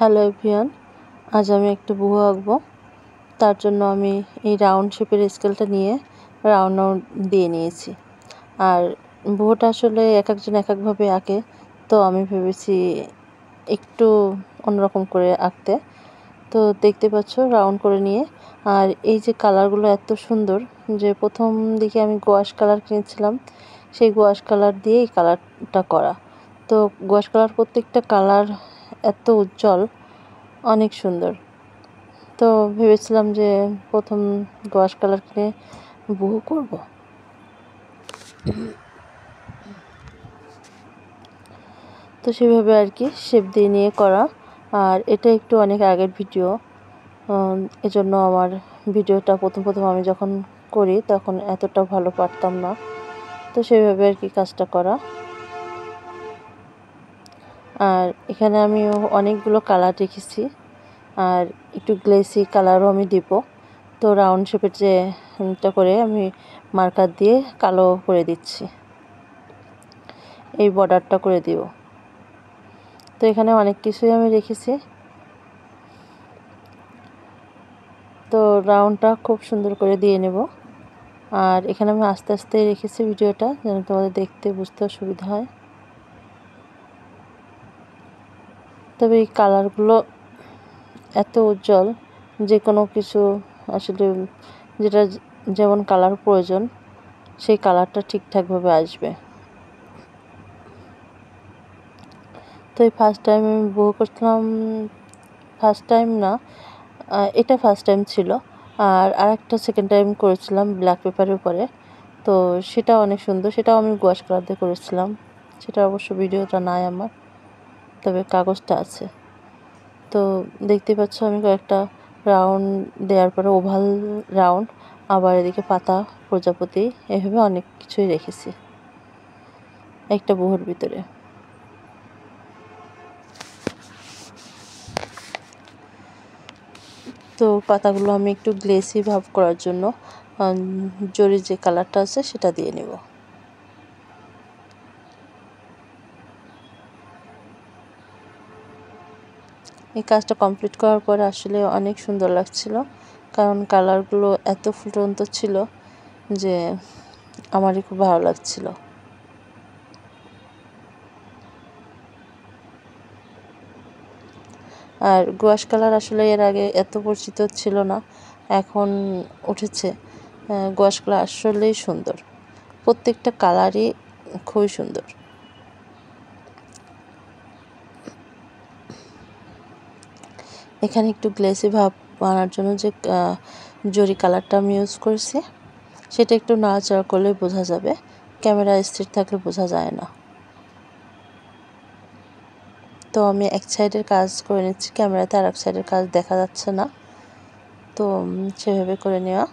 Hello everyone, আজ আমি একটা বুহো আঁকবো। তার জন্য আমি এই রাউন্ড শেপের স্কেলটা নিয়ে রাউন্ড রাউন্ড দিয়ে নিয়েছি। আর বুহোটা আসলে এক একজন এক একভাবে আঁকে, তো আমি ভেবেছি একটু অন্যরকম করে আঁকতে। তো দেখতে পাচ্ছ রাউন্ড করে নিয়ে, আর এই যে কালারগুলো এত সুন্দর যে প্রথম দিকে আমি গোয়াশ কালার কিনেছিলাম, সেই গোয়াশ কালার দিয়ে এই কালারটা করা। তো গোয়াশ কালার প্রত্যেকটা কালার এত উজ্জ্বল, অনেক সুন্দর। তো ভেবেছিলাম যে প্রথম গোয়াশ কালার কিনে বুহো করব। তো সেভাবে আর কি শেপ দিয়ে নিয়ে করা। আর এটা একটু অনেক আগের ভিডিও, এজন্য আমার ভিডিওটা প্রথম আমি যখন করি তখন এতটা ভালো পারতাম না। তো সেভাবে আর কি কাজটা করা। আর এখানে আমি অনেকগুলো কালার রেখেছি, আর একটু গ্লেসি কালারও আমি দিব। তো রাউন্ড শেপের যেটা করে আমি মার্কার দিয়ে কালো করে দিচ্ছি, এই বর্ডারটা করে দিব। তো এখানে অনেক কিছুই আমি রেখেছি। তো রাউন্ডটা খুব সুন্দর করে দিয়ে নেব। আর এখানে আমি আস্তে আস্তে রেখেছি ভিডিওটা, যেন তোমাদের দেখতে বুঝতে সুবিধা হয়। তবে এই কালারগুলো এত উজ্জ্বল, যে কোনো কিছু আসলে যেটা যেমন কালার প্রয়োজন সেই কালারটা ঠিকঠাকভাবে আসবে। তো এই ফার্স্ট টাইম আমি বুহো করছিলাম, ফার্স্ট টাইম না, এটা ফার্স্ট টাইম ছিল। আর আরেকটা সেকেন্ড টাইম করেছিলাম ব্ল্যাক পেপারের উপরে। তো সেটা অনেক সুন্দর, সেটাও আমি গোয়াশ কালার দিয়ে করেছিলাম। সেটা অবশ্য ভিডিওটা নাই আমার, তবে কাগজটা আছে। তো দেখতে পাচ্ছ আমি কয়েকটা রাউন্ড দেওয়ার পরে ওভাল রাউন্ড, আবার এদিকে পাতা, প্রজাপতি, এভাবে অনেক কিছুই রেখেছি একটা বুহোর ভিতরে। তো পাতাগুলো আমি একটু গ্লেসি ভাব করার জন্য জরির যে কালারটা আছে সেটা দিয়ে নেব। এই কাজটা কমপ্লিট করার পরে আসলে অনেক সুন্দর লাগছিল, কারণ কালারগুলো এত ফুটন্ত ছিল যে আমারই খুব ভালো লাগছিল। আর গোয়াশ কালার আসলে এর আগে এত পরিচিত ছিল না, এখন উঠেছে। গোয়াশ কালার আসলেই সুন্দর, প্রত্যেকটা কালারই খুবই সুন্দর। এখানে একটু গ্লেসি ভাব আনার জন্য যে জরি কালারটা আমি ইউজ করেছি, সেটা একটু নাড়াচাড়া করলে বোঝা যাবে, ক্যামেরা স্থির থাকলে বোঝা যায় না। তো আমি এক সাইডের কাজ করে নিচ্ছি, ক্যামেরাতে আর এক সাইডের কাজ দেখা যাচ্ছে না, তো সেভাবে করে নেওয়া।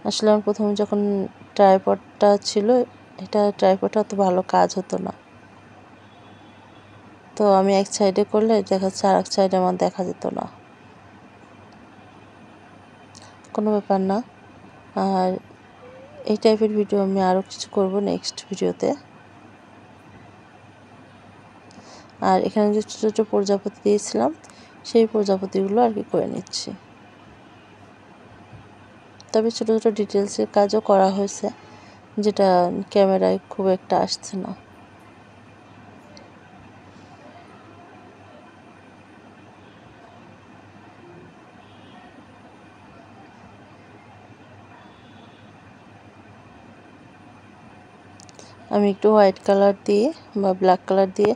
আসলে আমার প্রথমে যখন ট্রাইপডটা ছিল, এটা ট্রাইপডটা অত ভালো কাজ হতো না। তো আমি এক সাইডে করলে দেখা যাচ্ছে আর এক সাইডে আমার দেখা যেত না। কোনো ব্যাপার না। আর এই টাইপের ভিডিও আমি আরও কিছু করব নেক্সট ভিডিওতে। আর এখানে যে ছোটো ছোটো প্রজাপতি দিয়েছিলাম, সেই প্রজাপতিগুলো আর কি করে নিচ্ছি। তবে ছোটো ছোটো ডিটেলসের কাজও করা হয়েছে, যেটা ক্যামেরায় খুব একটা আসছে না। আমি একটু হোয়াইট কালার দিয়ে বা ব্ল্যাক কালার দিয়ে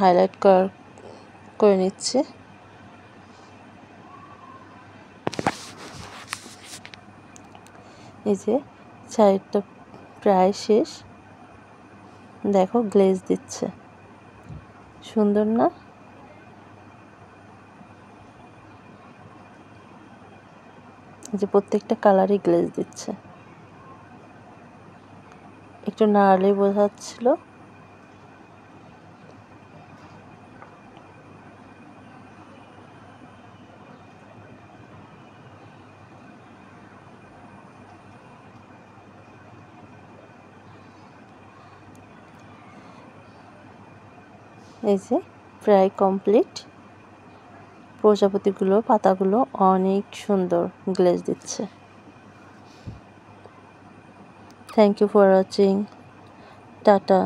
হাইলাইট করে নিচ্ছি। এই যে সাইডটা প্রায় শেষ, দেখো গ্লেজ দিচ্ছে, সুন্দর না? এই যে প্রত্যেকটা কালারই গ্লেজ দিচ্ছে, একটু নাড়ালেই বোঝা যাচ্ছিল। এই যে প্রায় কমপ্লিট। প্রজাপতিগুলো পাতাগুলো অনেক সুন্দর গ্লেজ দিচ্ছে। Thank you for watching. Tata.